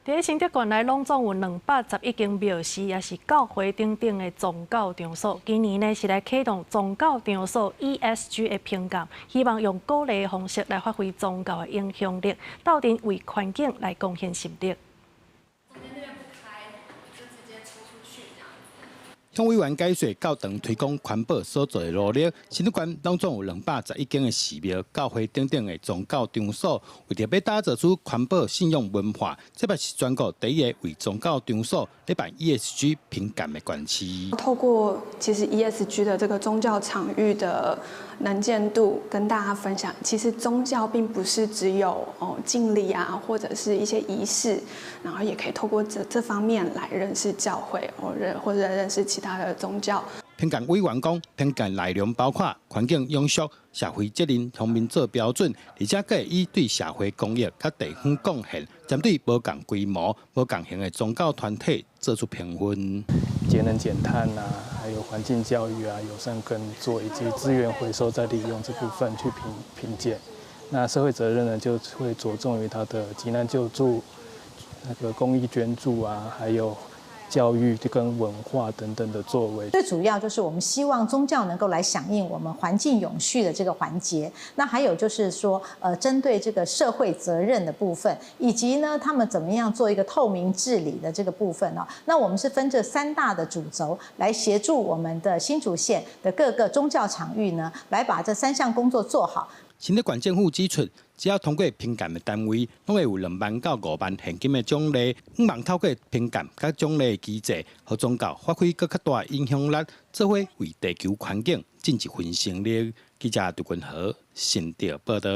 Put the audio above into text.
伫新竹县内拢总有211间庙寺，也是教会等等的宗教场所。今年呢是来启动宗教场所 ESG 的评鉴，希望用鼓励的方式来发挥宗教的影响力，斗阵为环境来贡献心力。 向委员解说教堂推广环保所做的努力，新竹县拢总有211间的寺庙、教会等等的宗教场所，为着要打造出环保信用文化，这摆是全国第一个为宗教场所来办 ESG 评鉴的县市。透过其实 ESG 的这个宗教场域的能见度，跟大家分享，其实宗教并不是只有敬礼啊，或者是一些仪式，然后也可以透过这方面来认识教会，或者认识其他的宗教。评鉴委员讲，评鉴内容包括环境永续、社会责任方面做标准，而且佮以对社会公益、佮地方贡献，针对无共规模、无共型的宗教团体做出评分。节能减碳啊，还有环境教育啊、友善耕作以及资源回收再利用这部分去评鉴。那社会责任呢，就会着重于它的急难救助、那个公益捐助啊，还有 教育跟文化等等的作为，最主要就是我们希望宗教能够来响应我们环境永续的这个环节。那还有就是说，针对这个社会责任的部分，以及呢，他们怎么样做一个透明治理的这个部分哦。那我们是分这3大的主轴来协助我们的新竹县的各个宗教场域呢，来把这3项工作做好。 新竹县政府指出，只要通过评鉴的单位，拢会有2万到5万现金的奖励，5万透过评鉴甲奖励的机制，互宗教发挥更较大的影响力，做伙为地球环境尽一份心力。记者杜君豪，新竹报道。